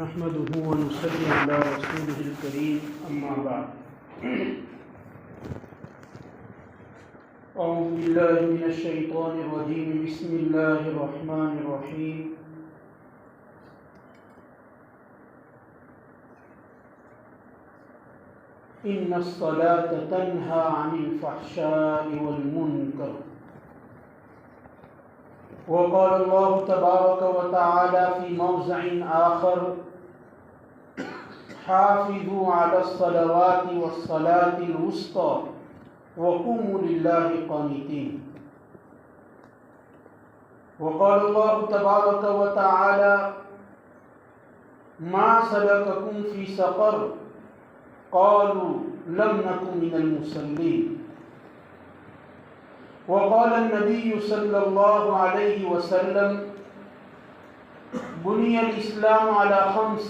نحمده ونصلي على رسوله الكريم أما بعد أعوذ بالله من الشيطان الرجيم بسم الله الرحمن الرحيم إن الصلاة تنهى عن الفحشاء والمنكر وقال الله تبارك وتعالى في موضع آخر حافظوا على الصلوات والصلاة الوسطى وقوموا لله قانتين وقال الله تبارك وتعالى ما سلككم في سقر قالوا لم نكن من المصلين وقال النبي صلى الله عليه وسلم بني الإسلام على خمس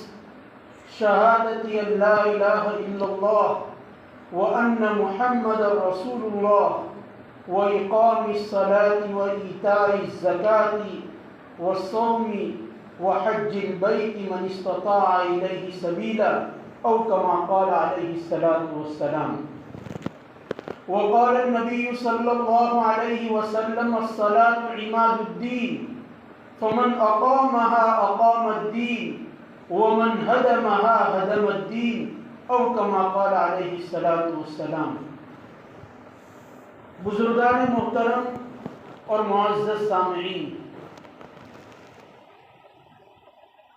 شهادة أن لا إله إلا الله وأن محمد رسول الله وإقام الصلاة وإيتاء الزكاة والصوم وحج البيت من استطاع إليه سبيلا أو كما قال عليه الصلاة والسلام وقال النبي صلى الله عليه وسلم الصلاة عماد الدين فمن أقامها أقام الدين ومن هدمها هدم الدين أو كما قال عليه الصلاة والسلام. بزرگان محترم اور معزز سامعین،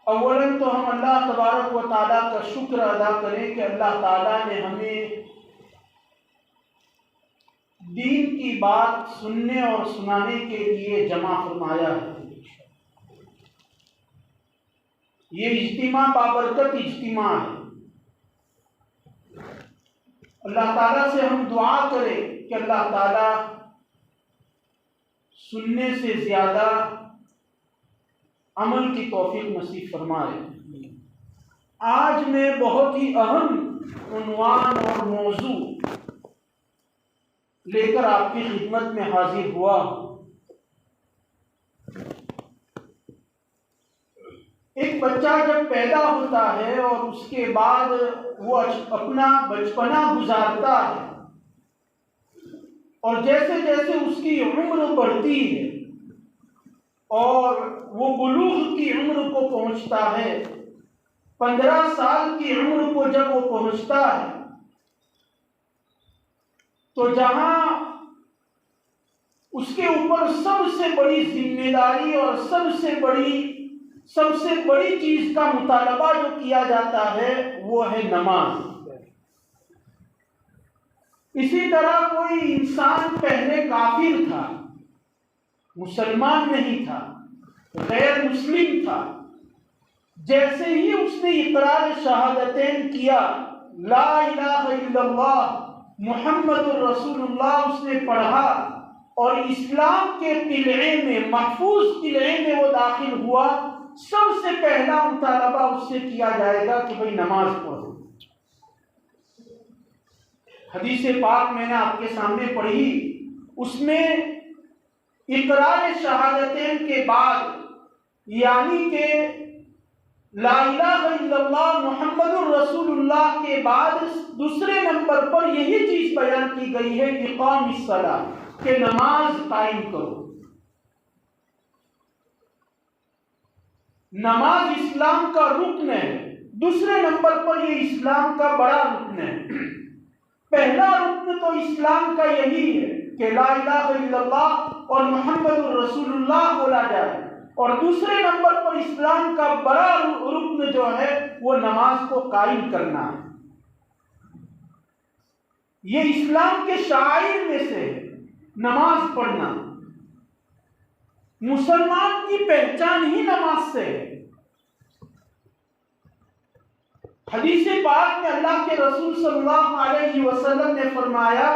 اولاً تو ہم اللہ تبارک و تعالیٰ کا شکر ادا کریں کہ اللہ تعالیٰ نے ہمیں دین کی بات سننے اور سنانے کے لیے جمع فرمایا ہے. یہ اجتماع بابرکت اجتماع ہے. اللہ تعالیٰ سے ہم دعا کریں کہ اللہ تعالیٰ سننے سے زیادہ عمل کی توفیق نصیب فرمائے. آج میں بہت ہی اہم عنوان اور موضوع لے کر آپ کی خدمت میں حاضر ہوا ہوں. ایک بچہ جب پیدا ہوتا ہے اور اس کے بعد وہ اپنا بچپنا گزارتا ہے اور جیسے جیسے اس کی عمر بڑھتی ہے اور وہ بلوغ کی عمر کو پہنچتا ہے، 15 سال کی عمر کو جب وہ پہنچتا ہے تو جہاں اس کے اوپر سب سے بڑی ذمہ داری اور سب سے بڑی چیز کا مطالبہ جو کیا جاتا ہے وہ ہے نماز. اسی طرح کوئی انسان پہلے کافر تھا، مسلمان نہیں تھا، غیر مسلم تھا. جیسے ہی اس نے اقرار شہادتین کیا، لا الہ الا اللہ محمد الرسول اللہ اس نے پڑھا اور اسلام کے قلعے میں، محفوظ قلعے میں وہ داخل ہوا، سب سے پہلا مطالبہ اس سے کیا جائے گا کہ بھئی نماز پڑھو. حدیث پاک میں نے آپ کے سامنے پڑھی، اس میں اقرار شہادتین کے بعد یعنی کہ لا الہ الا اللہ محمد الرسول اللہ کے بعد دوسرے نمبر پر یہی چیز بیان کی گئی ہے، اقام الصلاۃ، کہ نماز قائم کرو. نماز اسلام کا رکن ہے. دوسرے نمبر پر یہ اسلام کا بڑا رکن ہے. پہلا رکن تو اسلام کا یہی ہے کہ لا الہ الا اللہ اور محمد الرسول اللہ بولا جائے، اور دوسرے نمبر پر اسلام کا بڑا رکن جو ہے وہ نماز کو قائم کرنا ہے. یہ اسلام کے شعائر میں سے ہے نماز پڑھنا. مسلمان کی پہچان ہی نماز سے ہے. حدیث پاک میں اللہ کے رسول صلی اللہ علیہ وسلم نے فرمایا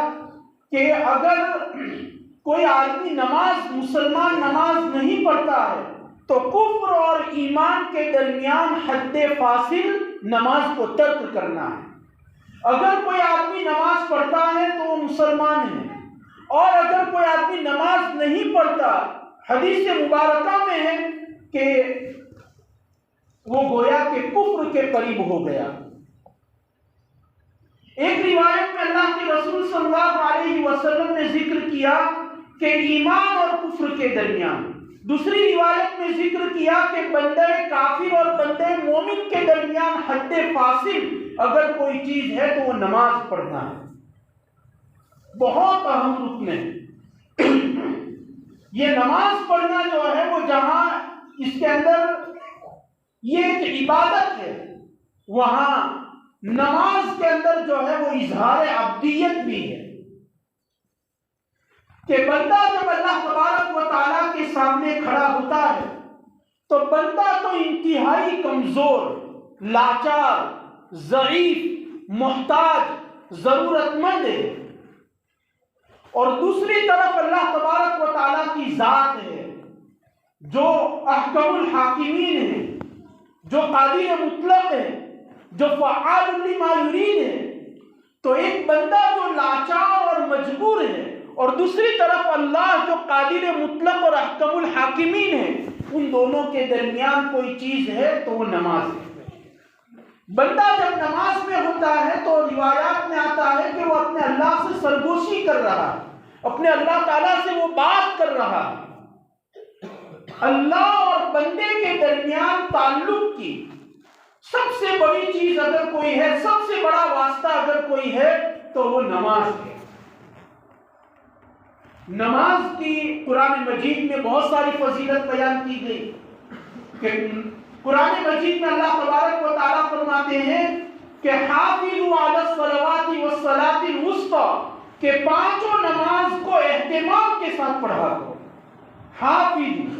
کہ اگر کوئی آدمی مسلمان نماز نہیں پڑھتا ہے تو کفر اور ایمان کے درمیان حد فاصل نماز کو ترک کرنا ہے. اگر کوئی آدمی نماز پڑھتا ہے تو وہ مسلمان ہے، اور اگر کوئی آدمی نماز نہیں پڑھتا، حدیث مبارکہ میں ہے کہ وہ گویا کہ کفر کے قریب ہو گیا۔ ایک روایت میں اللہ کے رسول صلی اللہ علیہ وسلم نے ذکر کیا کہ ایمان اور کفر کے درمیان، دوسری روایت میں ذکر کیا کہ بندے کافر اور بندے مومن کے درمیان حد فاصل اگر کوئی چیز ہے تو وہ نماز پڑھنا ہے۔ بہت اہم رکن ہے یہ نماز پڑھنا جو ہے، وہ جہاں اس کے اندر یہ ایک عبادت ہے، وہاں نماز کے اندر جو ہے وہ اظہار عبدیت بھی ہے کہ بندہ جب اللہ تبارک و تعالیٰ کے سامنے کھڑا ہوتا ہے تو بندہ تو انتہائی کمزور، لاچار، ضعیف، محتاج، ضرورت مند ہے، اور دوسری طرف اللہ تبارک و تعالیٰ کی ذات ہے جو احکم الحاکمین ہے، جو قادر مطلق ہے، جو فعال لما یرید ہے۔ تو ایک بندہ جو لاچار اور مجبور ہے، اور دوسری طرف اللہ جو قادر مطلق اور احکم الحاکمین ہے، ان دونوں کے درمیان کوئی چیز ہے تو وہ نماز ہے۔ بندہ جب نماز میں ہوتا ہے تو روایات میں آتا ہے کہ وہ اپنے اللہ سے سرگوشی کر رہا ہے، اپنے اللہ تعالیٰ سے وہ بات کر رہا ہے۔ اللہ اور بندے کے درمیان تعلق کی سب سے بڑی چیز اگر کوئی ہے، سب سے بڑا واسطہ اگر کوئی ہے تو وہ نماز ہے۔ نماز کی قرآن مجید میں بہت ساری فضیلت بیان کی گئی کہ قرآن مجید میں اللہ تبارک و تعالیٰ فرماتے ہیں کہ حافظوا علی الصلوات والصلاۃ الوسطی، کہ پانچوں نماز کو اہتمام کے ساتھ پڑھا کرو۔ حافظ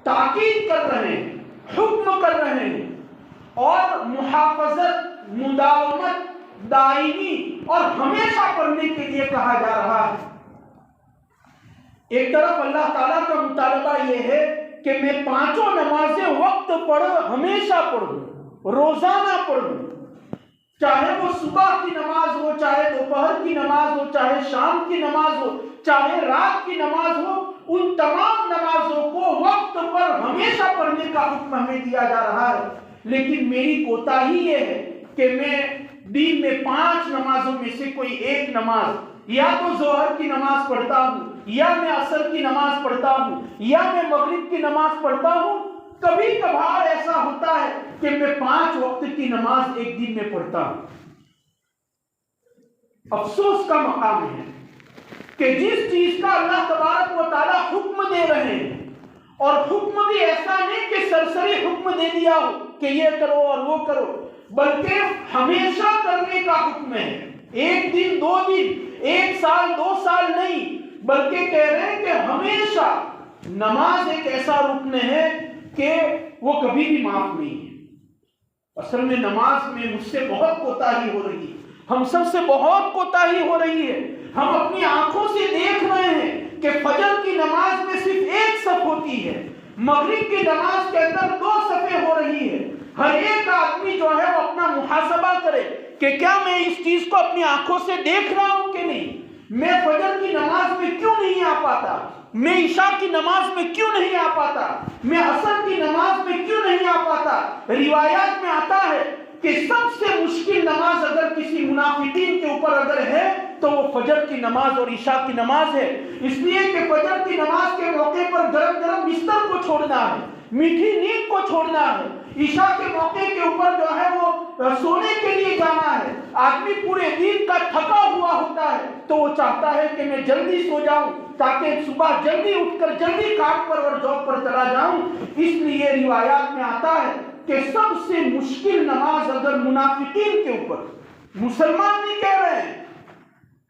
تاکید کر رہے ہیں، حکم کر رہے ہیں، اور محافظت، مداومت، دائمی اور ہمیشہ پڑھنے کے لیے کہا جا رہا ہے۔ ایک طرف اللہ تعالیٰ کا مطالبہ یہ ہے کہ میں پانچوں نمازیں وقت پڑھ، ہمیشہ پڑھوں، روزانہ پڑھوں، چاہے وہ صبح کی نماز ہو، چاہے دوپہر کی نماز ہو، چاہے شام کی نماز ہو، چاہے رات کی نماز ہو، ان تمام نمازوں کو وقت پر ہمیشہ پڑھنے کا حکم ہمیں دیا جا رہا ہے۔ لیکن میری کوتاہی یہ ہے کہ میں دن میں 5 نمازوں میں سے کوئی ایک نماز، یا تو ظہر کی نماز پڑھتا ہوں، یا میں عصر کی نماز پڑھتا ہوں، یا میں مغرب کی نماز پڑھتا ہوں۔ کبھی کبھار ایسا ہوتا ہے کہ میں 5 وقت کی نماز ایک دن میں پڑھتا ہوں۔ افسوس کا مقام ہے کہ جس چیز کا اللہ تبارک و تعالیٰ حکم دے رہے ہیں، اور حکم بھی ایسا نہیں کہ سرسری حکم دے دیا ہو کہ یہ کرو اور وہ کرو، بلکہ ہمیشہ کرنے کا حکم ہے۔ ایک دن، 2 دن، 1 سال، 2 سال نہیں، بلکہ کہہ رہے ہیں کہ ہمیشہ نماز ایک ایسا رکن ہے کہ وہ کبھی بھی معاف نہیں ہے۔ اصل میں نماز میں مجھ سے بہت کوتاہی ہو رہی ہے، ہم سب سے بہت کوتاہی ہو رہی ہے۔ ہم اپنی آنکھوں سے دیکھ رہے ہیں کہ فجر کی نماز میں صرف 1 صف ہوتی ہے، مغرب کی نماز کے اندر 2 صفیں ہو رہی ہے۔ ہر ایک آدمی جو ہے وہ اپنا محاسبہ کرے کہ کیا میں اس چیز کو اپنی آنکھوں سے دیکھ رہا ہوں کہ نہیں؟ میں فجر کی نماز میں کیوں نہیں آ پاتا؟ میں عشاء کی نماز میں کیوں نہیں آ پاتا؟ میں عصر کی نماز میں کیوں نہیں آ پاتا؟ روایات میں آتا ہے کہ سب سے مشکل نماز اگر کسی منافقین کے اوپر اگر ہے تو وہ فجر کی نماز اور عشاء کی نماز ہے، اس لیے کہ فجر کی نماز کے موقع پر گرم گرم بستر کو چھوڑنا ہے، میٹھی نیند کو چھوڑنا ہے، عشاء کے موقع کے اوپر جو ہے وہ سونے کے لیے جانا ہے۔ آدمی پورے دن کا تھکا ہوا ہوتا ہے تو وہ چاہتا ہے کہ میں جلدی سو جاؤں تاکہ صبح جلدی اٹھ کر جلدی کام پر اور جاب پر چلا جاؤں۔ اس لیے روایات میں آتا ہے کہ سب سے مشکل نماز اگر منافقین کے اوپر، مسلمان نہیں کہہ رہے ہیں،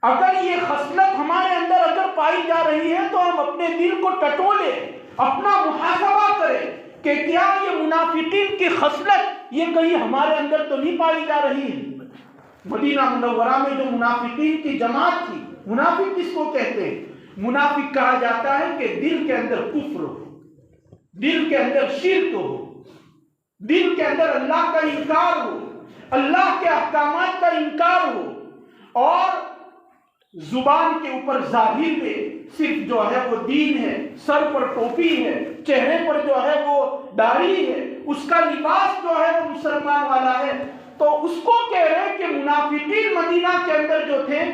اگر یہ خصلت ہمارے اندر اگر پائی جا رہی ہے تو ہم اپنے دل کو ٹٹولے، اپنا محاسبہ کریں کہ کیا یہ منافقین کی خصلت یہ کہیں ہمارے اندر تو نہیں پائی جا رہی ہے۔ مدینہ منورہ میں جو منافقین کی جماعت تھی، منافق کس کو کہتے ہیں؟ منافق کہا جاتا ہے کہ دل کے اندر کفر ہو، دل کے اندر شرک ہو، دل کے اندر اللہ کا انکار ہو، اللہ کے احکامات کا انکار ہو، اور زبان کے اوپر ظاہر میں صرف جو ہے وہ دین ہے، سر پر ٹوپی ہے، چہرے پر جو ہے وہ داڑھی ہے، اس کا لباس جو ہے وہ مسلمان والا ہے، تو اس کو کہہ رہے ہیں کہ منافقین مدینہ کے اندر جو تھے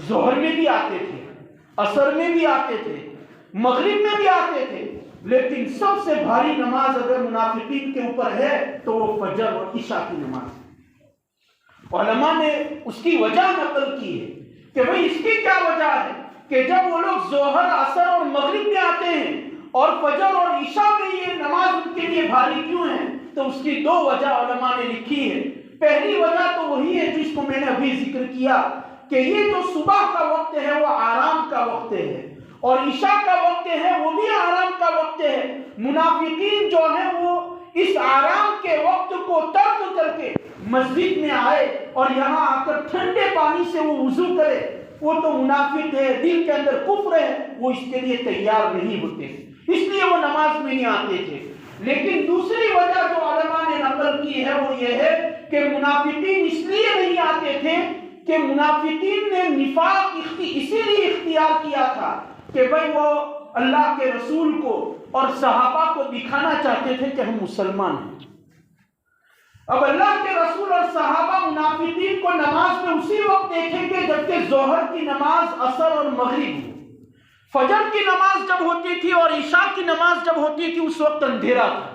ظہر میں بھی آتے تھے، عصر میں بھی آتے تھے، مغرب میں بھی آتے تھے، لیکن سب سے بھاری نماز اگر منافقین کے اوپر ہے تو وہ فجر اور عشاء کی نماز ہے۔ علماء نے اس کی وجہ نقل کی ہے کہ بھئی اس کی کیا وجہ ہے کہ جب وہ لوگ ظہر، عصر اور مغرب میں آتے ہیں اور فجر اور عشاء میں یہ نماز ان کے لیے بھاری کیوں ہے، تو اس کی دو وجہ علماء نے لکھی ہے۔ پہلی وجہ تو وہی ہے جس کو میں نے ابھی ذکر کیا کہ یہ جو صبح کا وقت ہے وہ آرام کا وقت ہے اور عشاء کا وقت ہے وہ بھی آرام کا وقت ہے۔ منافقین جو ہیں وہ اس آرام کے وقت کو ترک کر کے مسجد میں آئے اور یہاں آ کر ٹھنڈے پانی سے وہ وضو کرے، وہ تو منافق ہے، دل کے اندر کفر ہے، وہ اس کے لیے تیار نہیں ہوتے، اس لیے وہ نماز میں نہیں آتے تھے۔ لیکن دوسری وجہ جو علماء نے نقل کی ہے وہ یہ ہے کہ منافقین اس لیے نہیں آتے تھے کہ منافقین نے نفاق اسی لیے اختیار کیا تھا کہ بھئی وہ اللہ کے رسول کو اور صحابہ کو دکھانا چاہتے تھے کہ ہم مسلمان ہیں۔ اب اللہ کے رسول اور صحابہ منافقین کو نماز میں اسی وقت دیکھیں گے جبکہ ظہر کی نماز، عصر اور مغرب ہو، فجر کی نماز جب ہوتی تھی اور عشاء کی نماز جب ہوتی تھی اس وقت اندھیرا تھا،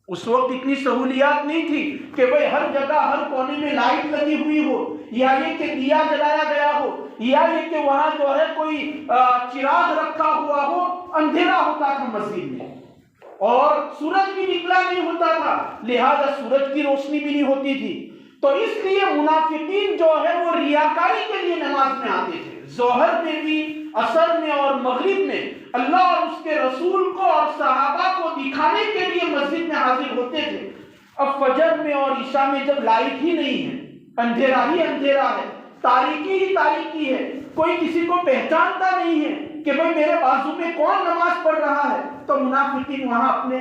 اس وقت اتنی سہولیات نہیں تھی کہ بھئی ہر جگہ ہر کونے میں لائٹ لگی ہوئی ہو، یا یہ کہ دیا جلایا گیا ہو، یا یہ کہ وہاں جو ہے کوئی چراغ رکھا ہوا ہو۔ اندھیرا ہوتا تھا مسجد میں اور سورج بھی نکلا نہیں ہوتا تھا، لہذا سورج کی روشنی بھی نہیں ہوتی تھی، تو اس لیے منافقین جو ہے وہ ریاکاری کے لیے نماز میں آتے تھے۔ ظہر میں بھی، عصر میں اور مغرب میں اللہ اور اس کے رسول کو اور صحابہ کو دکھانے کے لیے مسجد میں حاضر ہوتے تھے۔ اب فجر میں اور عشاء میں جب لائٹ ہی نہیں ہے، اندھیرا ہی اندھیرا ہے، تاریکی ہی تاریکی ہے، کوئی کسی کو پہچانتا نہیں ہے کہ بھئی میرے بازو میں کون نماز پڑھ رہا ہے، تو منافقین وہاں اپنے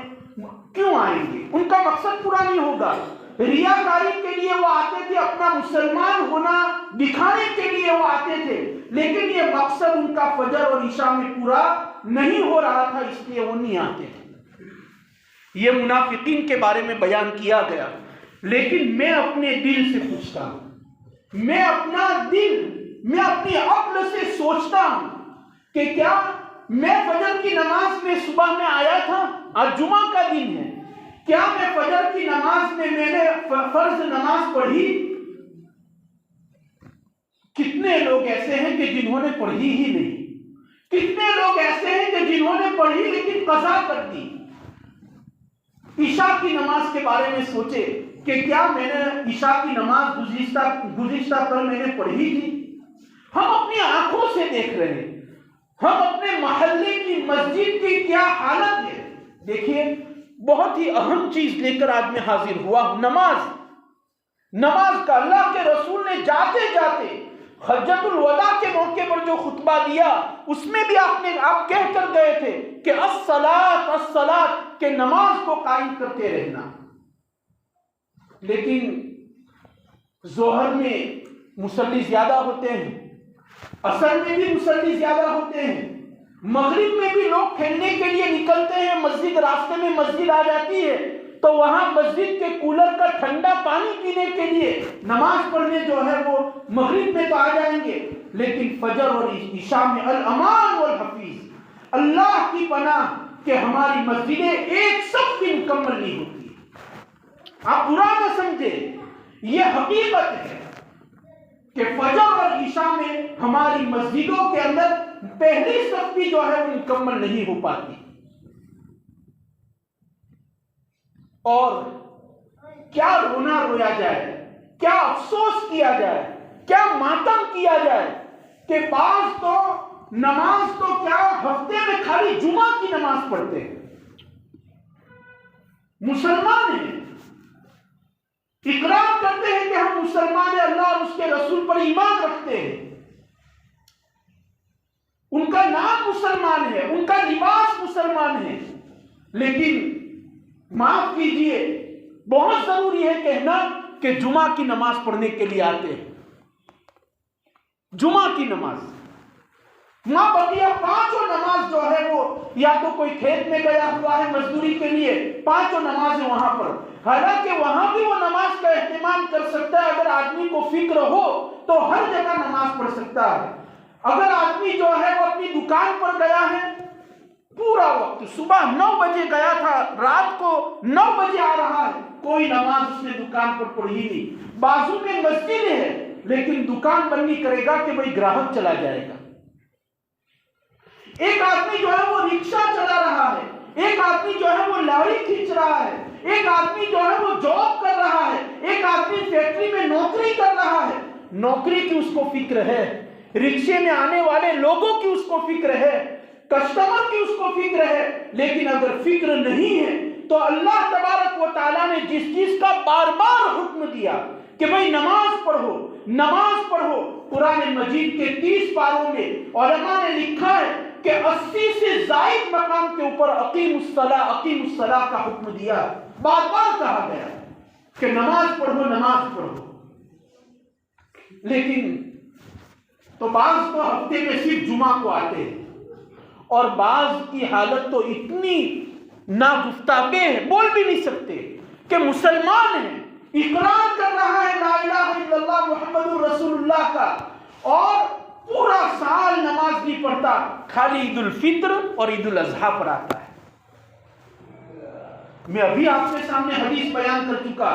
کیوں آئیں گے؟ ان کا مقصد پورا نہیں ہوگا۔ ریاکاری کے لیے وہ آتے تھے، اپنا مسلمان ہونا دکھانے کے لیے وہ آتے تھے، لیکن یہ مقصد ان کا فجر اور عشاء میں پورا نہیں ہو رہا تھا، اس لیے وہ نہیں آتے تھے۔ یہ منافقین کے بارے میں بیان کیا گیا، لیکن میں اپنے دل سے پوچھتا ہوں، میں اپنی عقل سے سوچتا ہوں کہ کیا میں فجر کی نماز میں صبح میں آیا تھا؟ آج جمعہ کا دن ہے، کیا میں فجر کی نماز میں نے فرض نماز پڑھی؟ کتنے لوگ ایسے ہیں کہ جنہوں نے پڑھی ہی نہیں، کتنے لوگ ایسے ہیں کہ جنہوں نے پڑھی لیکن قضا کر دی۔ عشاء کی نماز کے بارے میں سوچے کہ کیا میں نے عشاء کی نماز گزشتہ کل میں نے پڑھی تھی؟ ہم اپنی آنکھوں سے دیکھ رہے ہیں، ہم اپنے محلے کی مسجد کی کیا حالت ہے۔ دیکھیے بہت ہی اہم چیز لے کر آج میں حاضر ہوا ہوں، نماز کا اللہ کے رسول نے جاتے جاتے حجۃ الوداع کے موقع پر جو خطبہ دیا اس میں بھی آپ کہہ کر گئے تھے کہ الصلاۃ الصلاۃ، کہ نماز کو قائم کرتے رہنا۔ لیکن ظہر میں مصلی زیادہ ہوتے ہیں، عصر میں بھی مصلی زیادہ ہوتے ہیں، مغرب میں بھی لوگ کھیلنے کے لیے نکلتے ہیں، مسجد راستے میں مسجد آ جاتی ہے تو وہاں مسجد کے کولر کا ٹھنڈا پانی پینے کے لیے نماز پڑھنے جو ہے وہ مغرب میں تو آ جائیں گے، لیکن فجر اور عشاء میں الامان والحفیظ، اللہ کی پناہ کہ ہماری مسجدیں ایک صف بھی مکمل نہیں ہوتی۔ آپ برا نہ سمجھے، یہ حقیقت ہے کہ فجر اور عشاء میں ہماری مسجدوں کے اندر پہلی صف بھی جو ہے وہ مکمل نہیں ہو پاتی، اور کیا رونا رویا جائے، کیا افسوس کیا جائے، کیا ماتم کیا جائے کہ بعض تو نماز تو کیا ہفتے میں خالی جمعہ کی نماز پڑھتے ہیں، مسلمان ہیں، اقرار کرتے ہیں کہ ہم مسلمان ہیں، اللہ اور اس کے رسول پر ایمان رکھتے ہیں، ان کا نام مسلمان ہے، ان کا لباس مسلمان ہے، لیکن معاف کیجئے بہت ضروری ہے کہنا کہ جمعہ کی نماز پڑھنے کے لیے آتے ہیں، جمعہ کی نماز ماں بقیہ پانچوں نماز جو ہے وہ یا تو کوئی کھیت میں گیا ہوا ہے مزدوری کے لیے، پانچوں نمازیں وہاں پر، حالانکہ وہاں بھی وہ نماز کا اہتمام کر سکتا ہے۔ اگر آدمی کو فکر ہو تو ہر جگہ نماز پڑھ سکتا ہے۔ اگر آدمی جو ہے وہ اپنی دکان پر گیا ہے، پورا وقت صبح 9 بجے گیا تھا، رات کو 9 بجے آ رہا ہے، کوئی نماز اس نے دکان پر پڑھی نہیں۔ بازو میں مسجد ہے لیکن دکان بند نہیں کرے گا کہ بھئی گراہک چلا جائے گا۔ ایک آدمی جو ہے وہ رکشہ چلا رہا ہے، ایک آدمی جو ہے وہ لاری کھینچ رہا ہے، ایک آدمی جو ہے وہ جاب کر رہا ہے، ایک آدمی فیکٹری میں نوکری کر رہا ہے، نوکری کی اس کو فکر ہے، رکشے میں آنے والے لوگوں کی اس کو فکر ہے، کسٹمر کی اس کو فکر ہے۔ لیکن اگر فکر نہیں ہے تو اللہ تبارک و تعالیٰ نے جس چیز کا بار بار حکم دیا کہ بھئی نماز پڑھو، نماز پڑھو، قرآن مجید کے 30 پاروں میں علماء نے لکھا ہے کہ 80 سے زائد مقام کے اوپر اقیم الصلاۃ کا حکم دیا، بار بار کہا گیا کہ نماز پڑھو، نماز پڑھو۔ لیکن تو بعض تو ہفتے میں صرف جمعہ کو آتے ہیں، اور بعض کی حالت تو اتنی ناگفتاگے ہے، بول بھی نہیں سکتے کہ مسلمان ہیں، اقرار کر رہا ہے لا الہ الا اللہ محمد الرسول اللہ کا، اور پورا سال نماز نہیں پڑھتا، خالی عید الفطر اور عید الاضحیٰ پر آتا ہے۔ میں ابھی آپ کے سامنے حدیث بیان کر چکا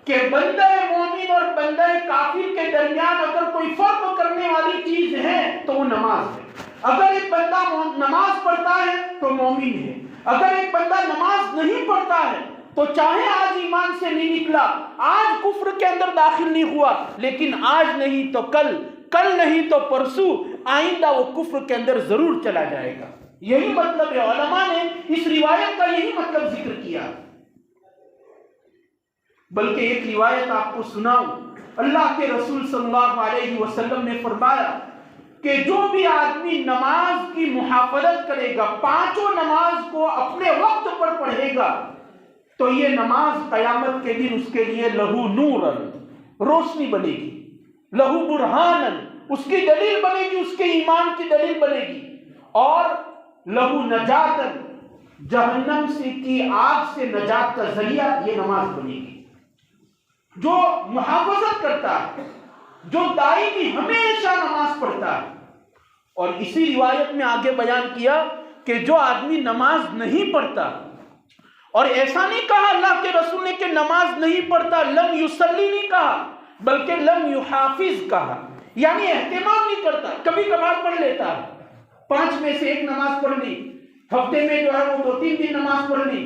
کہ بندہ مومن اور بندہ کافر کے درمیان اگر کوئی فرق کرنے والی چیز ہے تو وہ نماز ہے۔ اگر ایک بندہ نماز پڑھتا ہے تو مومن ہے، اگر ایک بندہ نماز نہیں پڑھتا ہے تو چاہے آج ایمان سے نہیں نکلا، آج کفر کے اندر داخل نہیں ہوا، لیکن آج نہیں تو کل، کل نہیں تو پرسوں، آئندہ وہ کفر کے اندر ضرور چلا جائے گا۔ یہی مطلب ہے، علماء نے اس روایت کا یہی مطلب ذکر کیا۔ بلکہ ایک روایت آپ کو سناؤں، اللہ کے رسول صلی اللہ علیہ وسلم نے فرمایا کہ جو بھی آدمی نماز کی محافظت کرے گا، پانچوں نماز کو اپنے وقت پر پڑھے گا، تو یہ نماز قیامت کے دن اس کے لیے لہو نورن، روشنی بنے گی، لہو برہانن، اس کی دلیل بنے گی، اس کے ایمان کی دلیل بنے گی، اور لہو نجاتن، جہنم سے کی آگ سے نجات کا ذریعہ یہ نماز بنے گی۔ جو محافظت کرتا ہے، جو دائمی ہمیشہ نماز پڑھتا ہے۔ اور اسی روایت میں آگے بیان کیا کہ جو آدمی نماز نہیں پڑھتا، اور ایسا نہیں کہا اللہ کے رسول نے کہ نماز نہیں پڑھتا، لم یصلی نہیں کہا، بلکہ لم یحافظ کہا، یعنی اہتمام نہیں کرتا، کبھی کبھار پڑھ لیتا ہے، 5 میں سے 1 نماز پڑھ لی، ہفتے میں جو ہے وہ 2-3 دن نماز پڑھ لی،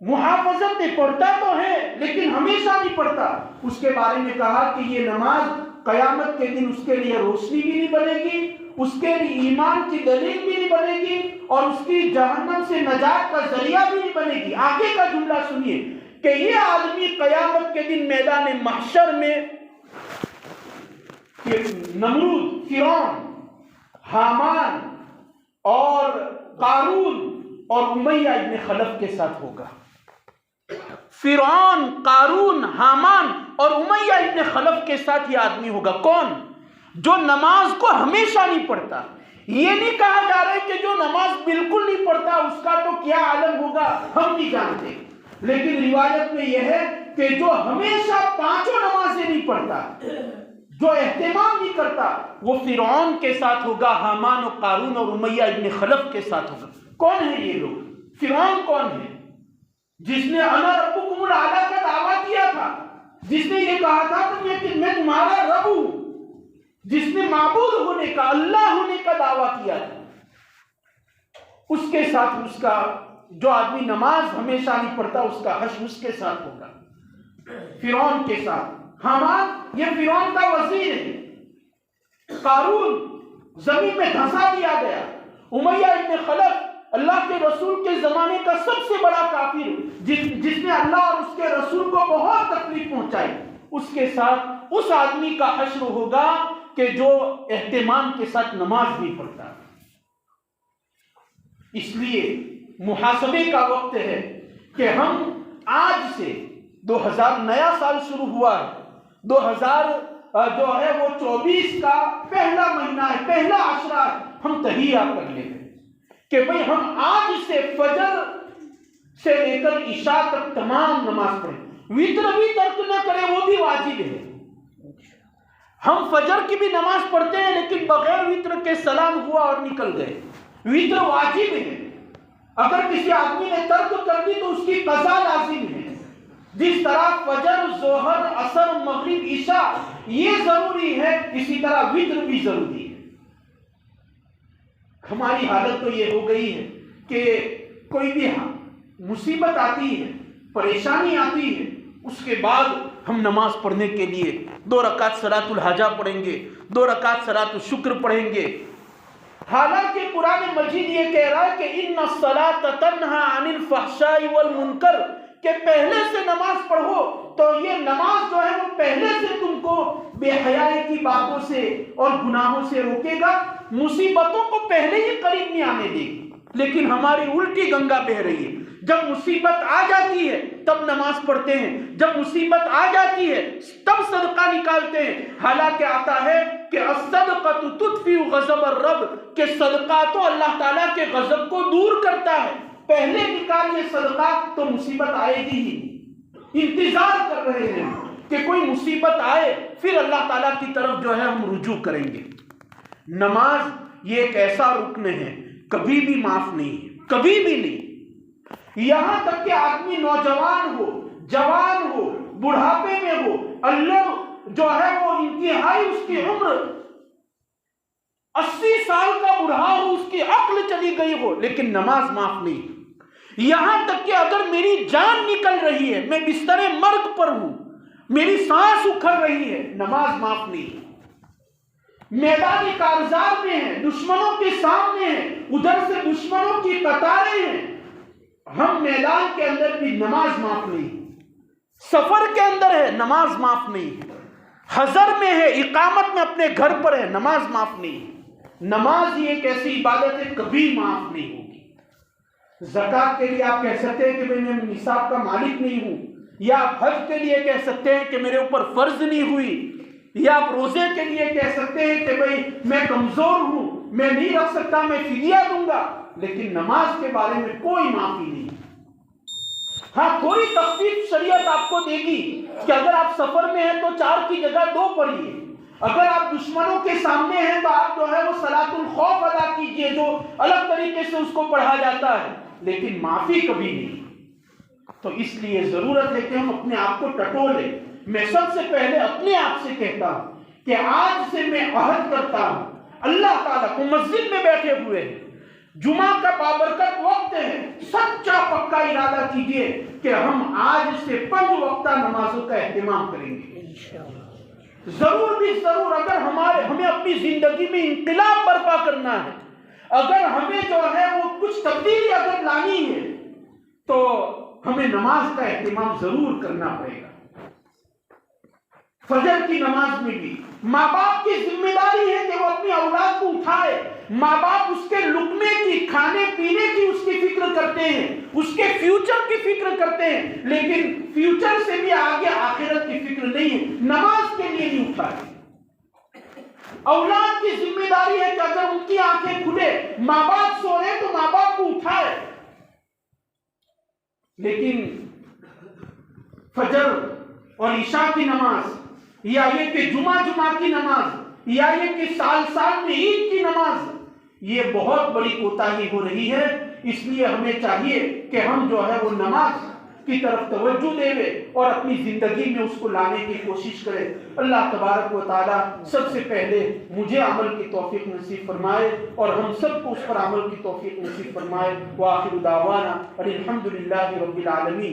محافظت نہیں، پڑھتا تو ہے لیکن ہمیشہ نہیں پڑھتا، اس کے بارے میں کہا کہ یہ نماز قیامت کے دن اس کے لیے روشنی بھی نہیں بنے گی، اس کے لیے ایمان کی دلیل بھی نہیں بنے گی، اور اس کی جہنم سے نجات کا ذریعہ بھی نہیں بنے گی۔ آگے کا جملہ سنیے کہ یہ آدمی قیامت کے دن میدان محشر میں نمرود، فرعون، حامان اور قارون اور امیہ ابن خلف کے ساتھ ہوگا۔ فرعون، قارون، حامان اور امیہ ابن خلف کے ساتھ یہ آدمی ہوگا۔ کون؟ جو نماز کو ہمیشہ نہیں پڑھتا۔ یہ نہیں کہا جا رہا ہے کہ جو نماز بالکل نہیں پڑھتا اس کا تو کیا عالم ہوگا ہم نہیں جانتے، لیکن روایت میں یہ ہے کہ جو ہمیشہ 5 نمازیں نہیں پڑھتا، جو اہتمام نہیں کرتا، وہ فرعون کے ساتھ ہوگا، حامان و قارون اور امیہ ابن خلف کے ساتھ ہوگا۔ کون ہیں یہ لوگ؟ فرعون کون ہے؟ جس نے انا ربکم الاعلی کا دعویٰ کیا تھا، جس نے یہ کہا تھا کہ میں تمہارا رب ہوں، جس نے معبود ہونے کا، اللہ ہونے کا دعویٰ کیا تھا، اس کے ساتھ اس کا جو آدمی نماز ہمیشہ نہیں پڑھتا اس کا حشر اس کے ساتھ ہوگا، فرعون کے ساتھ۔ حامان یہ فرعون کا وزیر ہے، قارون زمین میں دھنسا دیا گیا، امیہ ابن خلف اللہ کے رسول کے زمانے کا سب سے بڑا کافر جس نے اللہ اور اس کے رسول کو بہت تکلیف پہنچائی، اس کے ساتھ اس آدمی کا حشر ہوگا کہ جو اہتمام کے ساتھ نماز نہیں پڑھتا۔ اس لیے محاسبے کا وقت ہے کہ ہم آج سے 2000 نیا سال شروع ہوا ہے، جو ہے وہ 24 کا پہلا مہینہ ہے، پہلا عشرہ ہے، ہم تہیہ کر لیں کہ بھئی ہم آج سے فجر سے لے کر عشاء تک تمام نماز پڑھیں، وتر بھی ترک نہ کریں، وہ بھی واجب ہے۔ ہم فجر کی بھی نماز پڑھتے ہیں لیکن بغیر وتر کے سلام ہوا اور نکل گئے، وتر واجب ہے۔ اگر کسی آدمی نے ترک کر دی تو اس کی قضا لازم ہے۔ جس طرح فجر، ظہر، عصر، مغرب، عشاء یہ ضروری ہے، اسی طرح وتر بھی ضروری ہے۔ ہماری حالت تو یہ ہو گئی ہے کہ کوئی بھی مصیبت آتی ہے، پریشانی آتی ہے، اس کے بعد ہم نماز پڑھنے کے لیے 2 رکعت صلاۃ الحاجہ پڑھیں گے، 2 رکعت صلاۃ الشکر پڑھیں گے، حالانکہ قرآن مجید یہ کہہ رہا ہے کہ ان الصلاۃ تنہی عن الفحشاء والمنکر، کہ پہلے سے نماز پڑھو تو یہ نماز جو ہے وہ پہلے سے تم کو بے حیائی کی باتوں سے اور گناہوں سے روکے گا، مصیبتوں کو پہلے ہی قریب نہیں آنے دے گی۔ لیکن ہماری الٹی گنگا بہہ رہی ہے، جب مصیبت آ جاتی ہے تب نماز پڑھتے ہیں، جب مصیبت آ جاتی ہے تب صدقہ نکالتے ہیں، حالانکہ آتا ہے کہ الصدقۃ تطفئ غضب الرب، کہ صدقہ تو اللہ تعالیٰ کے غضب کو دور کرتا ہے، پہلے نکالیے صدقہ تو مصیبت آئے گی ہی۔ انتظار کر رہے ہیں کہ کوئی مصیبت آئے پھر اللہ تعالیٰ کی طرف جو ہے ہم رجوع کریں گے۔ نماز یہ ایک ایسا رکن ہے کبھی بھی معاف نہیں ہے، کبھی بھی نہیں، یہاں تک کہ آدمی نوجوان ہو، جوان ہو، بڑھاپے میں ہو، اللہ جو ہے وہ انتہائی اس کی عمر 80 سال کا بڑھا ہو، اس کی عقل چلی گئی ہو، لیکن نماز معاف نہیں۔ یہاں تک کہ اگر میری جان نکل رہی ہے، میں بستر مرگ پر ہوں، میری سانس اکھڑ رہی ہے، نماز معاف نہیں۔ میدان کارزار میں ہیں، دشمنوں کے سامنے ہیں، ادھر سے دشمنوں کی قطاریں ہیں، ہم میدان کے اندر بھی نماز معاف نہیں، سفر کے اندر ہے نماز معاف نہیں، حضر میں ہے، اقامت میں اپنے گھر پر ہے، نماز معاف نہیں۔ نماز یہ ایک ایسی عبادت ہے کبھی معاف نہیں ہوگی۔ زکوٰۃ کے لیے آپ کہہ سکتے ہیں کہ میں نصاب کا مالک نہیں ہوں، یا آپ حج کے لیے کہہ سکتے ہیں کہ میرے اوپر فرض نہیں ہوئی، یا آپ روزے کے لیے کہہ سکتے ہیں کہ بھئی میں کمزور ہوں، میں نہیں رکھ سکتا، میں فدیہ دوں گا، لیکن نماز کے بارے میں کوئی معافی نہیں۔ ہاں تھوڑی تخفیف شریعت آپ کو دے گی کہ اگر آپ سفر میں ہیں تو 4 کی جگہ 2 پڑھیے، اگر آپ دشمنوں کے سامنے ہیں تو آپ جو ہے وہ صلاۃ الخوف ادا کیجئے جو الگ طریقے سے اس کو پڑھا جاتا ہے، لیکن معافی کبھی نہیں۔ تو اس لیے ضرورت ہے کہ ہم اپنے آپ کو ٹٹولیں۔ میں سب سے پہلے اپنے آپ سے کہتا ہوں کہ آج سے میں عہد کرتا ہوں، اللہ تعالیٰ کو مسجد میں بیٹھے ہوئے ہیں، جمعہ کا بابرکت وقت ہے، سچا پکا ارادہ کیجئے کہ ہم آج سے 5 وقتہ نمازوں کا اہتمام کریں گے۔ ضرور بھی ضرور اگر ہمیں اپنی زندگی میں انقلاب برپا کرنا ہے، اگر ہمیں جو ہے وہ کچھ تبدیلی اگر لانی ہے تو ہمیں نماز کا اہتمام ضرور کرنا پڑے گا۔ فجر کی نماز میں بھی ماں باپ کی ذمہ داری ہے کہ وہ اپنی اولاد کو اٹھائے، ماں باپ اس کے لقمے کی، کھانے پینے کی اس کی فکر کرتے ہیں، اس کے فیوچر کی فکر کرتے ہیں، لیکن فیوچر سے بھی آگے آخرت کی فکر نہیں ہے، نماز کے لیے نہیں اٹھائے۔ اولاد کی ذمہ داری ہے کہ اگر ان کی آنکھیں کھلے، ماں باپ سو رہے تو ماں باپ کو اٹھائے، لیکن فجر اور عشاء کی نماز، یا یہ کہ جمعہ کی نماز، یا یہ کہ سال میں عید کی نماز، یہ بہت بڑی کوتاہی ہو رہی ہے۔ اس لیے ہمیں چاہیے کہ ہم جو ہے وہ نماز کی طرف توجہ دیں اور اپنی زندگی میں اس کو لانے کی کوشش کریں۔ اللہ تبارک و تعالی سب سے پہلے مجھے عمل کی توفیق نصیب فرمائے اور ہم سب کو اس پر عمل کی توفیق نصیب فرمائے۔ وآخر دعوانا الحمدللہ رب العالمین۔